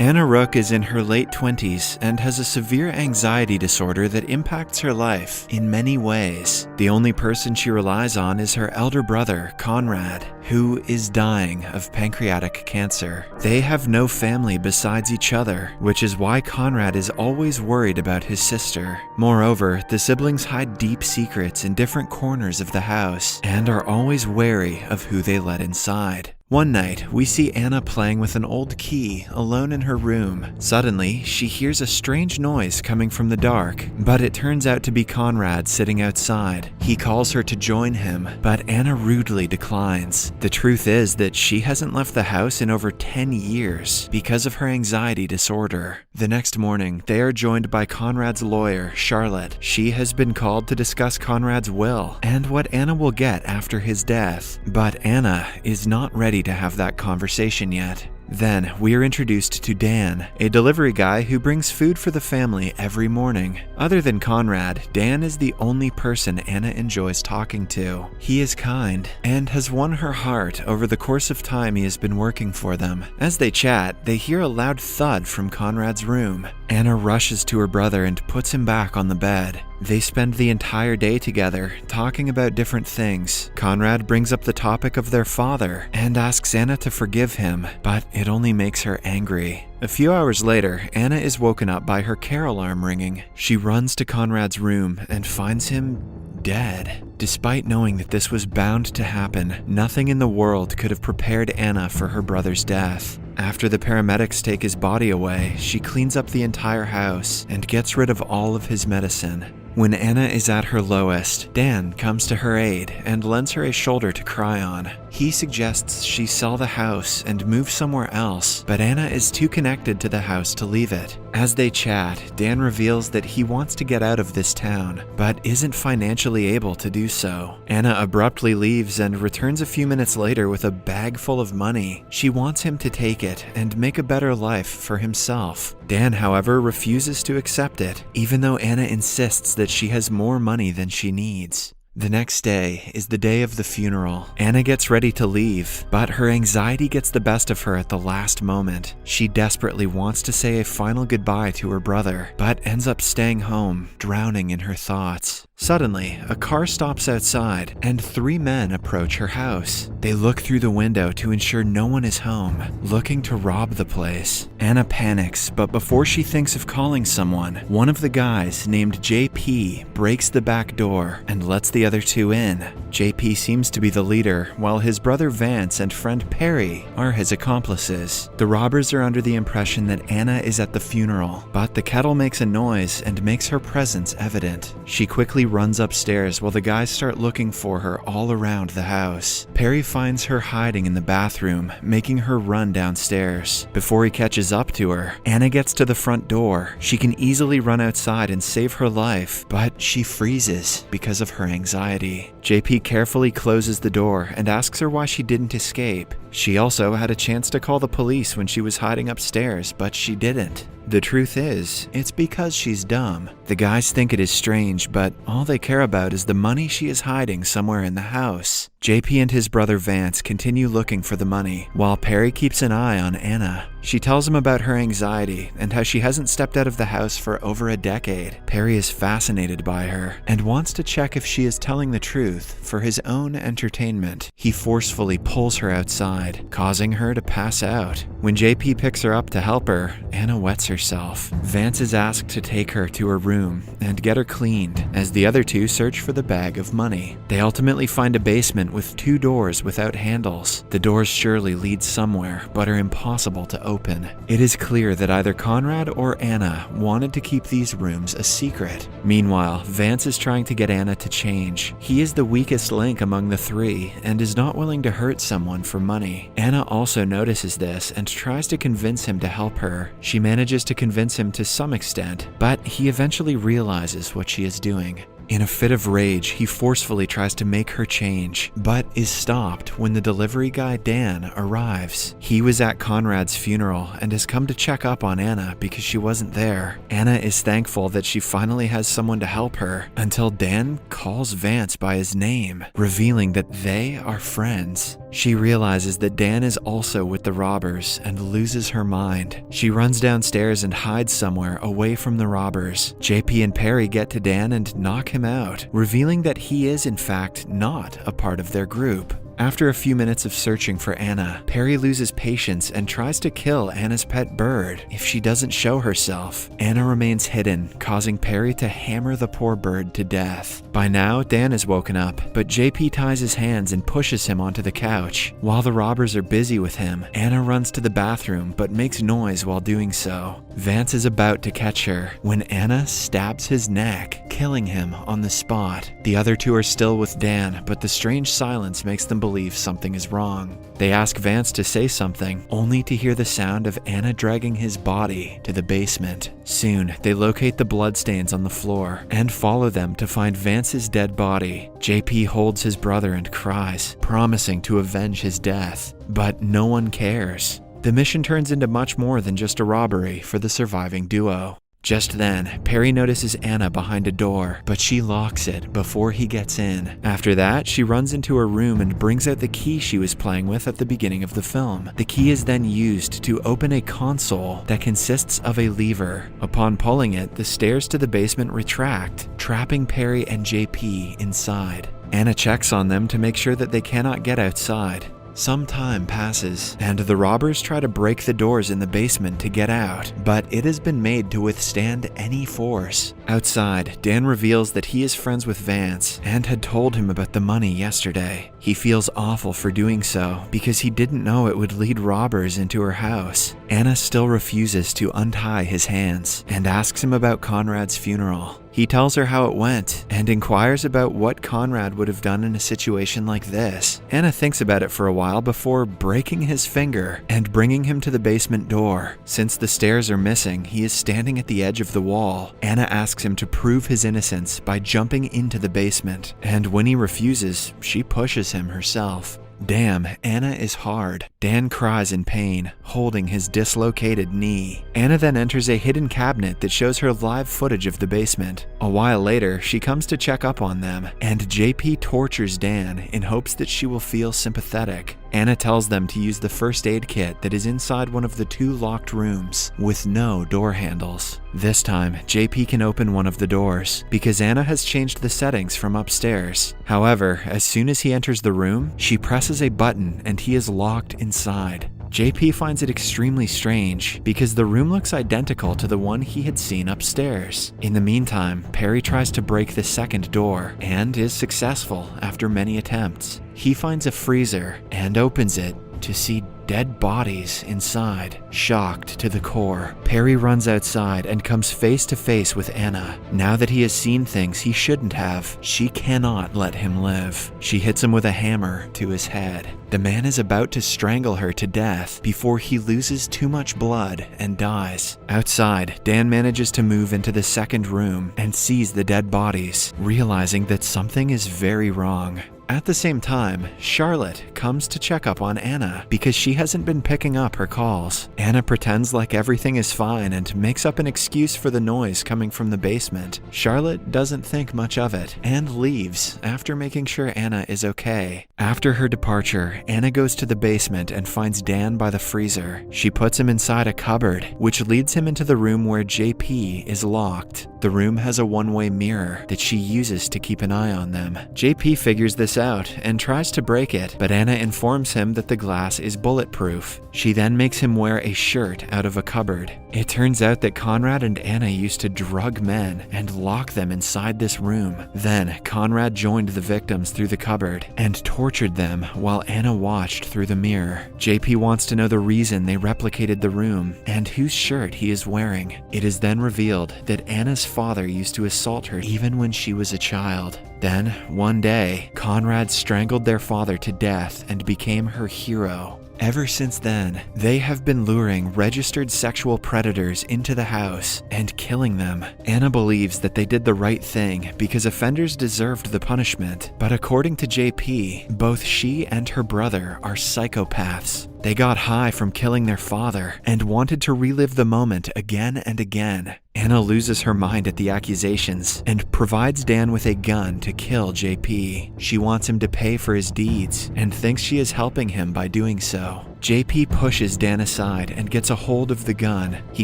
Anna Rook is in her late 20s and has a severe anxiety disorder that impacts her life in many ways. The only person she relies on is her elder brother, Conrad, who is dying of pancreatic cancer. They have no family besides each other, which is why Conrad is always worried about his sister. Moreover, the siblings hide deep secrets in different corners of the house and are always wary of who they let inside. One night, we see Anna playing with an old key alone in her room. Suddenly, she hears a strange noise coming from the dark, but it turns out to be Conrad sitting outside. He calls her to join him, but Anna rudely declines. The truth is that she hasn't left the house in over 10 years because of her anxiety disorder. The next morning, they are joined by Conrad's lawyer, Charlotte. She has been called to discuss Conrad's will and what Anna will get after his death, but Anna is not ready to have that conversation yet. Then, we are introduced to Dan, a delivery guy who brings food for the family every morning. Other than Conrad, Dan is the only person Anna enjoys talking to. He is kind and has won her heart over the course of time he has been working for them. As they chat, they hear a loud thud from Conrad's room. Anna rushes to her brother and puts him back on the bed. They spend the entire day together, talking about different things. Conrad brings up the topic of their father and asks Anna to forgive him, but it only makes her angry. A few hours later, Anna is woken up by her care alarm ringing. She runs to Conrad's room and finds him dead. Despite knowing that this was bound to happen, nothing in the world could have prepared Anna for her brother's death. After the paramedics take his body away, she cleans up the entire house and gets rid of all of his medicine. When Anna is at her lowest, Dan comes to her aid and lends her a shoulder to cry on. He suggests she sell the house and move somewhere else, but Anna is too connected to the house to leave it. As they chat, Dan reveals that he wants to get out of this town, but isn't financially able to do so. Anna abruptly leaves and returns a few minutes later with a bag full of money. She wants him to take it and make a better life for himself. Dan, however, refuses to accept it, even though Anna insists that she has more money than she needs. The next day is the day of the funeral. Anna gets ready to leave, but her anxiety gets the best of her at the last moment. She desperately wants to say a final goodbye to her brother, but ends up staying home, drowning in her thoughts. Suddenly, a car stops outside, and 3 men approach her house. They look through the window to ensure no one is home, looking to rob the place. Anna panics, but before she thinks of calling someone, one of the guys, named JP, breaks the back door and lets the other 2 in. JP seems to be the leader, while his brother Vance and friend Perry are his accomplices. The robbers are under the impression that Anna is at the funeral, but the kettle makes a noise and makes her presence evident. She quickly runs upstairs while the guys start looking for her all around the house. Perry finds her hiding in the bathroom, making her run downstairs. Before he catches up to her, Anna gets to the front door. She can easily run outside and save her life, but she freezes because of her anxiety. JP carefully closes the door and asks her why she didn't escape. She also had a chance to call the police when she was hiding upstairs, but she didn't. The truth is, it's because she's dumb. The guys think it is strange, but all they care about is the money she is hiding somewhere in the house. JP and his brother Vance continue looking for the money, while Perry keeps an eye on Anna. She tells him about her anxiety and how she hasn't stepped out of the house for over a decade. Perry is fascinated by her and wants to check if she is telling the truth for his own entertainment. He forcefully pulls her outside, causing her to pass out. When JP picks her up to help her, Anna wets herself. Vance is asked to take her to her room and get her cleaned, as the other 2 search for the bag of money. They ultimately find a basement with 2 doors without handles. The doors surely lead somewhere, but are impossible to open. It is clear that either Conrad or Anna wanted to keep these rooms a secret. Meanwhile, Vance is trying to get Anna to change. He is the weakest link among the 3 and is not willing to hurt someone for money. Anna also notices this and tries to convince him to help her. She manages to convince him to some extent, but he eventually realizes what she is doing. In a fit of rage, he forcefully tries to make her change, but is stopped when the delivery guy Dan arrives. He was at Conrad's funeral and has come to check up on Anna because she wasn't there. Anna is thankful that she finally has someone to help her until Dan calls Vance by his name, revealing that they are friends. She realizes that Dan is also with the robbers and loses her mind. She runs downstairs and hides somewhere away from the robbers. JP and Perry get to Dan and knock him out, revealing that he is in fact not a part of their group. After a few minutes of searching for Anna, Perry loses patience and tries to kill Anna's pet bird if she doesn't show herself. Anna remains hidden, causing Perry to hammer the poor bird to death. By now, Dan is woken up, but JP ties his hands and pushes him onto the couch. While the robbers are busy with him, Anna runs to the bathroom but makes noise while doing so. Vance is about to catch her when Anna stabs his neck, killing him on the spot. The other two are still with Dan, but the strange silence makes them believe something is wrong. They ask Vance to say something, only to hear the sound of Anna dragging his body to the basement. Soon, they locate the bloodstains on the floor and follow them to find Vance's dead body. JP holds his brother and cries, promising to avenge his death. But no one cares. The mission turns into much more than just a robbery for the surviving duo. Just then, Perry notices Anna behind a door, but she locks it before he gets in. After that, she runs into her room and brings out the key she was playing with at the beginning of the film. The key is then used to open a console that consists of a lever. Upon pulling it, the stairs to the basement retract, trapping Perry and JP inside. Anna checks on them to make sure that they cannot get outside. Some time passes, and the robbers try to break the doors in the basement to get out, but it has been made to withstand any force. Outside, Dan reveals that he is friends with Vance and had told him about the money yesterday. He feels awful for doing so because he didn't know it would lead robbers into her house. Anna still refuses to untie his hands and asks him about Conrad's funeral. He tells her how it went and inquires about what Conrad would have done in a situation like this. Anna thinks about it for a while before breaking his finger and bringing him to the basement door. Since the stairs are missing, he is standing at the edge of the wall. Anna asks him to prove his innocence by jumping into the basement, and when he refuses, she pushes him herself. Damn, Anna is hard. Dan cries in pain, holding his dislocated knee. Anna then enters a hidden cabinet that shows her live footage of the basement. A while later, she comes to check up on them, and JP tortures Dan in hopes that she will feel sympathetic. Anna tells them to use the first aid kit that is inside one of the two locked rooms with no door handles. This time, JP can open one of the doors because Anna has changed the settings from upstairs. However, as soon as he enters the room, she presses a button and he is locked inside. JP finds it extremely strange because the room looks identical to the one he had seen upstairs. In the meantime, Perry tries to break the second door and is successful after many attempts. He finds a freezer and opens it to see dead bodies inside. Shocked to the core, Perry runs outside and comes face to face with Anna. Now that he has seen things he shouldn't have, she cannot let him live. She hits him with a hammer to his head. The man is about to strangle her to death before he loses too much blood and dies. Outside, Dan manages to move into the second room and sees the dead bodies, realizing that something is very wrong. At the same time, Charlotte comes to check up on Anna because she hasn't been picking up her calls. Anna pretends like everything is fine and makes up an excuse for the noise coming from the basement. Charlotte doesn't think much of it and leaves after making sure Anna is okay. After her departure, Anna goes to the basement and finds Dan by the freezer. She puts him inside a cupboard, which leads him into the room where JP is locked. The room has a one-way mirror that she uses to keep an eye on them. JP figures this out and tries to break it, but Anna informs him that the glass is bulletproof. She then makes him wear a shirt out of a cupboard. It turns out that Conrad and Anna used to drug men and lock them inside this room. Then, Conrad joined the victims through the cupboard and tortured them while Anna watched through the mirror. JP wants to know the reason they replicated the room and whose shirt he is wearing. It is then revealed that Anna's father used to assault her even when she was a child. Then, one day, Conrad strangled their father to death and became her hero. Ever since then, they have been luring registered sexual predators into the house and killing them. Anna believes that they did the right thing because offenders deserved the punishment, but according to JP, both she and her brother are psychopaths. They got high from killing their father and wanted to relive the moment again and again. Anna loses her mind at the accusations and provides Dan with a gun to kill JP. She wants him to pay for his deeds and thinks she is helping him by doing so. JP pushes Dan aside and gets a hold of the gun. He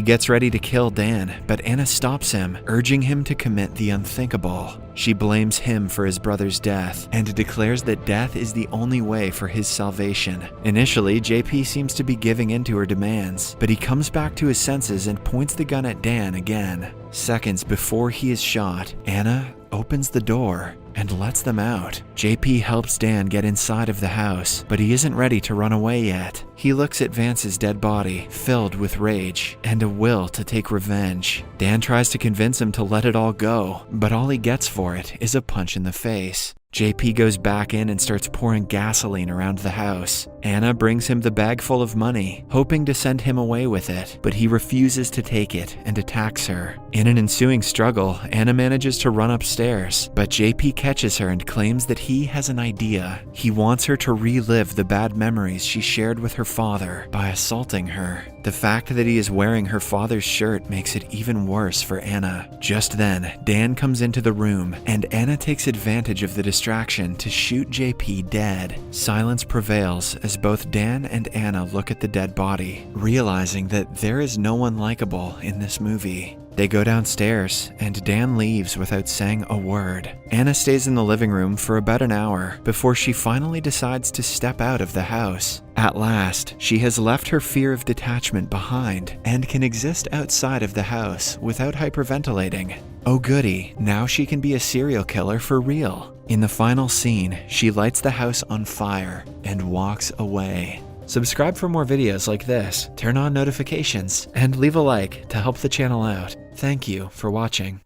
gets ready to kill Dan, but Anna stops him, urging him to commit the unthinkable. She blames him for his brother's death and declares that death is the only way for his salvation. Initially, JP seems to be giving in to her demands, but he comes back to his senses and points the gun at Dan again. Seconds before he is shot, Anna opens the door and lets them out. JP helps Dan get inside of the house, but he isn't ready to run away yet. He looks at Vance's dead body, filled with rage and a will to take revenge. Dan tries to convince him to let it all go, but all he gets for it is a punch in the face. JP goes back in and starts pouring gasoline around the house. Anna brings him the bag full of money, hoping to send him away with it, but he refuses to take it and attacks her. In an ensuing struggle, Anna manages to run upstairs, but JP catches her and claims that he has an idea. He wants her to relive the bad memories she shared with her father by assaulting her. The fact that he is wearing her father's shirt makes it even worse for Anna. Just then, Dan comes into the room, and Anna takes advantage of the distraction to shoot JP dead. Silence prevails as both Dan and Anna look at the dead body, realizing that there is no one likable in this movie. They go downstairs, and Dan leaves without saying a word. Anna stays in the living room for about an hour before she finally decides to step out of the house. At last, she has left her fear of detachment behind and can exist outside of the house without hyperventilating. Oh goody, now she can be a serial killer for real. In the final scene, she lights the house on fire and walks away. Subscribe for more videos like this, turn on notifications, and leave a like to help the channel out. Thank you for watching.